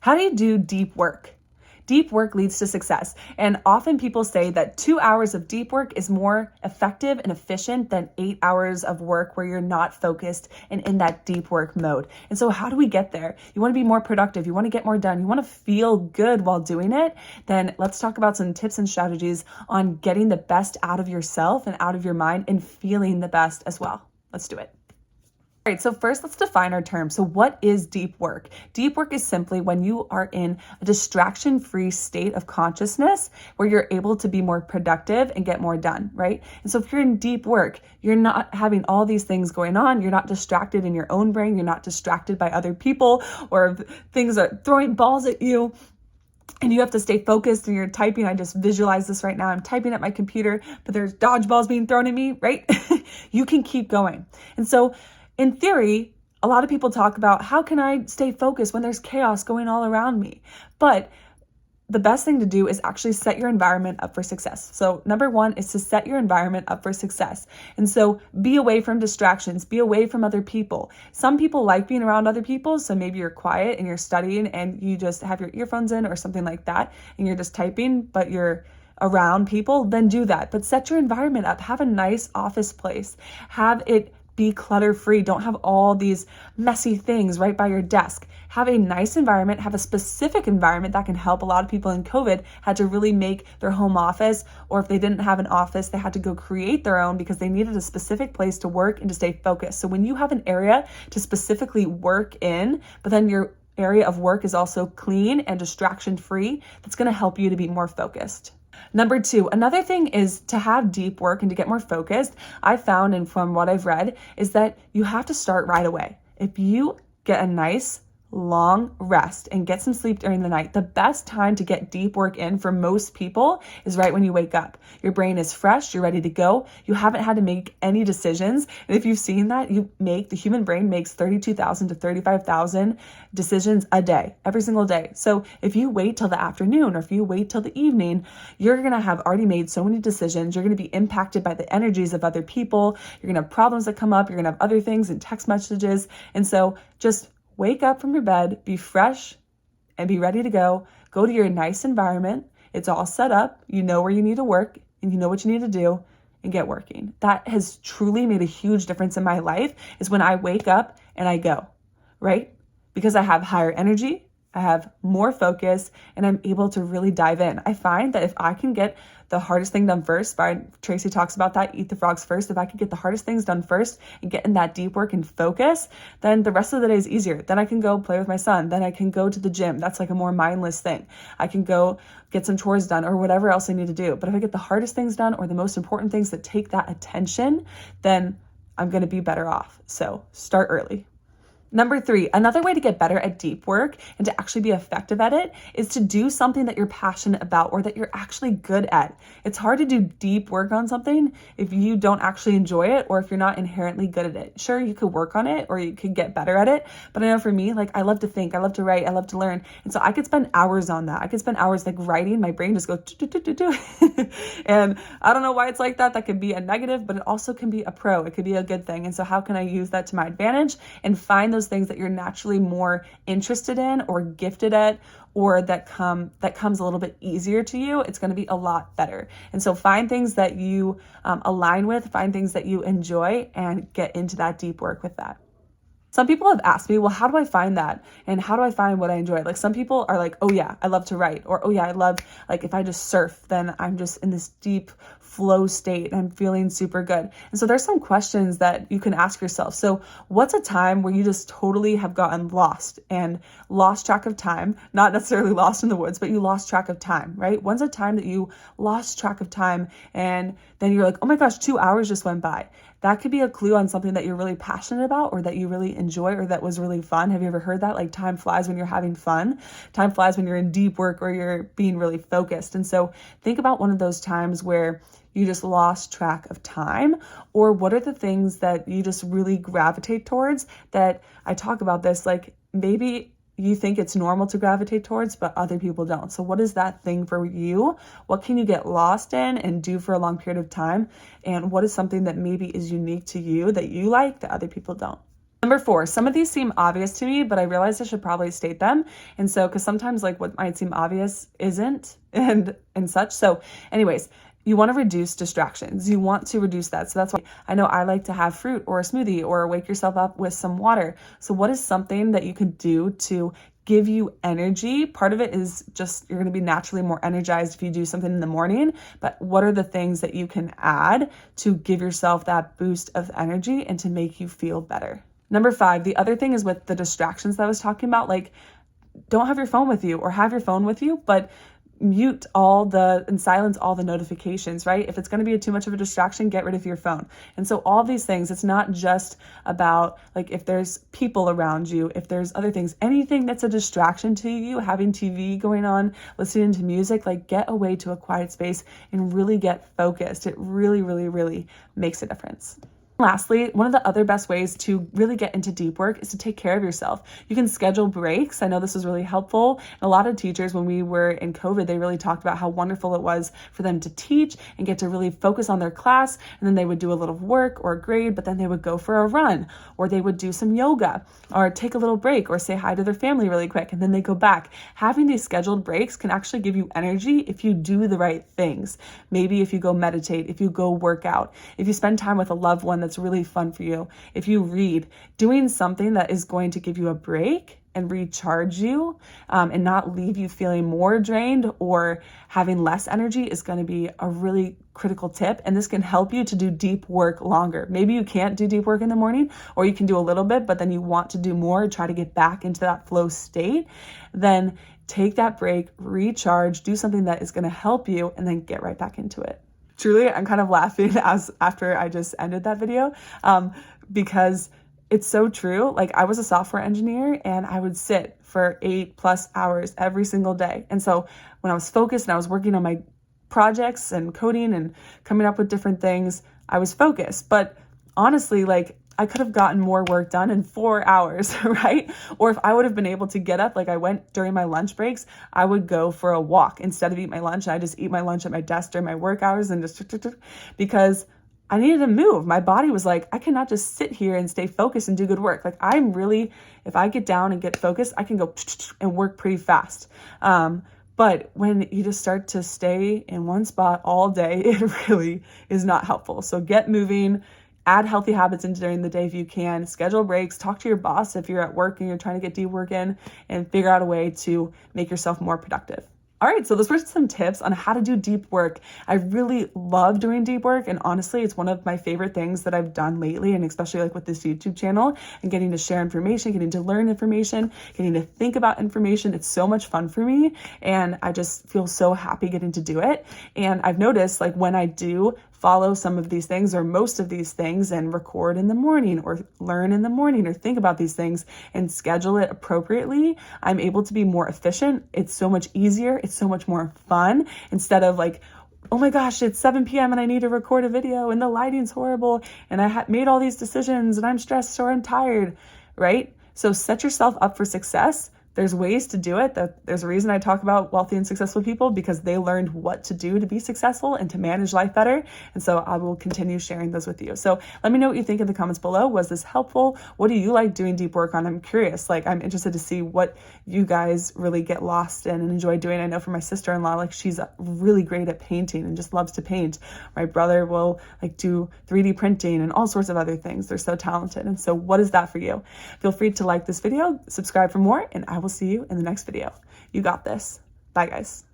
How do you do deep work? Deep work leads to success. And often people say that 2 hours of deep work is more effective and efficient than 8 hours of work where you're not focused and in that deep work mode. And so how do we get there? You want to be more productive. You want to get more done. You want to feel good while doing it. Then let's talk about some tips and strategies on getting the best out of yourself and out of your mind and feeling the best as well. Let's do it. All right, so first let's define our term. So what is deep work? Deep work is simply when you are in a distraction-free state of consciousness where you're able to be more productive and get more done, right? And so if you're in deep work, you're not having all these things going on. You're not distracted in your own brain. You're not distracted by other people or things are throwing balls at you. And you have to stay focused and you're typing. I just visualize this right now. I'm typing at my computer, but there's dodgeballs being thrown at me, right? You can keep going. And so in theory, a lot of people talk about how can I stay focused when there's chaos going all around me? But the best thing to do is actually set your environment up for success. So number one is to set your environment up for success. And so be away from distractions, be away from other people. Some people like being around other people. So maybe you're quiet and you're studying and you just have your earphones in or something like that. And you're just typing, but you're around people, then do that. But set your environment up. Have a nice office place. Have it be clutter-free. Don't have all these messy things right by your desk. Have a nice environment, have a specific environment that can help. A lot of people in COVID had to really make their home office, or if they didn't have an office, they had to go create their own because they needed a specific place to work and to stay focused. So when you have an area to specifically work in, but then your area of work is also clean and distraction-free, that's going to help you to be more focused. Number two, another thing is to have deep work and to get more focused. I found, and from what I've read, is that you have to start right away. If you get a nice long rest and get some sleep during the night, the best time to get deep work in for most people is right when you wake up. Your brain is fresh, you're ready to go. You haven't had to make any decisions. And if you've seen that, the human brain makes 32,000 to 35,000 decisions a day, every single day. So if you wait till the afternoon or if you wait till the evening, you're going to have already made so many decisions. You're going to be impacted by the energies of other people. You're going to have problems that come up. You're going to have other things and text messages. And so just wake up from your bed, be fresh, and be ready to go. Go to your nice environment. It's all set up. You know where you need to work, and you know what you need to do, and get working. That has truly made a huge difference in my life, is when I wake up and I go, right? Because I have higher energy, I have more focus, and I'm able to really dive in. I find that if I can get the hardest thing done first, Tracy talks about that, eat the frogs first. If I could get the hardest things done first and get in that deep work and focus, then the rest of the day is easier. Then I can go play with my son. Then I can go to the gym. That's like a more mindless thing. I can go get some chores done or whatever else I need to do. But if I get the hardest things done or the most important things that take that attention, then I'm going to be better off. So start early. Number three, another way to get better at deep work and to actually be effective at it is to do something that you're passionate about or that you're actually good at. It's hard to do deep work on something if you don't actually enjoy it or if you're not inherently good at it. Sure, you could work on it or you could get better at it. But I know for me, I love to think, I love to write, I love to learn. And so I could spend hours on that. I could spend hours writing. My brain just goes, do. And I don't know why it's like that. That could be a negative, but it also can be a pro. It could be a good thing. And so how can I use that to my advantage and find those things that you're naturally more interested in or gifted at, or that comes a little bit easier to you? It's going to be a lot better. And so find things that you align with, find things that you enjoy, and get into that deep work with that. Some people have asked me, well, how do I find that? And how do I find what I enjoy? Some people are like, oh yeah, I love to write. Or, oh yeah, I love, if I just surf, then I'm just in this deep flow state and I'm feeling super good. And so there's some questions that you can ask yourself. So what's a time where you just totally have gotten lost track of time? Not necessarily lost in the woods, but you lost track of time, right? When's a time that you lost track of time and then you're like, oh my gosh, 2 hours just went by? That could be a clue on something that you're really passionate about or that you really enjoy or that was really fun. Have you ever heard that? Time flies when you're having fun. Time flies when you're in deep work or you're being really focused. And so think about one of those times where you just lost track of time, or what are the things that you just really gravitate towards that I talk about this, maybe you think it's normal to gravitate towards, but other people don't. So what is that thing for you? What can you get lost in and do for a long period of time? And what is something that maybe is unique to you that you like that other people don't? Number 4, some of these seem obvious to me, but I realized I should probably state them. And so, because sometimes like what might seem obvious isn't and such. So anyways, you want to reduce distractions. You want to reduce that. So that's why I know I like to have fruit or a smoothie or wake yourself up with some water. So what is something that you could do to give you energy? Part of it is just you're going to be naturally more energized if you do something in the morning, but what are the things that you can add to give yourself that boost of energy and to make you feel better? Number 5, the other thing is with the distractions that I was talking about, like don't have your phone with you or have your phone with you, but mute and silence all the notifications, right? If it's going to be too much of a distraction, get rid of your phone. And so all these things, it's not just about like if there's people around you, if there's other things, anything that's a distraction to you, having TV going on, listening to music, like get away to a quiet space and really get focused. It really, really, really makes a difference. Lastly, one of the other best ways to really get into deep work is to take care of yourself. You can schedule breaks. I know this was really helpful. And a lot of teachers, when we were in COVID, they really talked about how wonderful it was for them to teach and get to really focus on their class. And then they would do a little work or a grade, but then they would go for a run or they would do some yoga or take a little break or say hi to their family really quick. And then they go back. Having these scheduled breaks can actually give you energy if you do the right things. Maybe if you go meditate, if you go work out, if you spend time with a loved one that's really fun for you, if you read, doing something that is going to give you a break and recharge you and not leave you feeling more drained or having less energy is going to be a really critical tip. And this can help you to do deep work longer. Maybe you can't do deep work in the morning, or you can do a little bit, but then you want to do more, try to get back into that flow state. Then take that break, recharge, do something that is going to help you, and then get right back into it. Truly, I'm kind of laughing after I just ended that video because it's so true. Like I was a software engineer and I would sit for 8+ hours every single day. And so when I was focused and I was working on my projects and coding and coming up with different things, I was focused. But honestly, like I could have gotten more work done in 4 hours, right? Or if I would have been able to get up, like I went during my lunch breaks, I would go for a walk instead of eat my lunch. And I just eat my lunch at my desk during my work hours and just because I needed to move. My body was like, I cannot just sit here and stay focused and do good work. Like if I get down and get focused, I can go and work pretty fast. But when you just start to stay in one spot all day, it really is not helpful. So get moving. Add healthy habits in during the day if you can. Schedule breaks. Talk to your boss if you're at work and you're trying to get deep work in, and figure out a way to make yourself more productive. All right, so those were some tips on how to do deep work. I really love doing deep work, and honestly, it's one of my favorite things that I've done lately, and especially like with this YouTube channel and getting to share information, getting to learn information, getting to think about information. It's so much fun for me, and I just feel so happy getting to do it. And I've noticed like when I do follow some of these things or most of these things and record in the morning or learn in the morning or think about these things and schedule it appropriately, I'm able to be more efficient. It's so much easier. It's so much more fun instead of like, oh my gosh, it's 7 p.m. and I need to record a video and the lighting's horrible and I made all these decisions and I'm stressed or I'm tired, right? So set yourself up for success. There's ways to do it. There's a reason I talk about wealthy and successful people, because they learned what to do to be successful and to manage life better. And so I will continue sharing those with you. So let me know what you think in the comments below. Was this helpful? What do you like doing deep work on? I'm curious. Like I'm interested to see what you guys really get lost in and enjoy doing. I know for my sister-in-law, like she's really great at painting and just loves to paint. My brother will like do 3D printing and all sorts of other things. They're so talented. And so what is that for you? Feel free to like this video, subscribe for more, and I will see you in the next video. You got this. Bye, guys.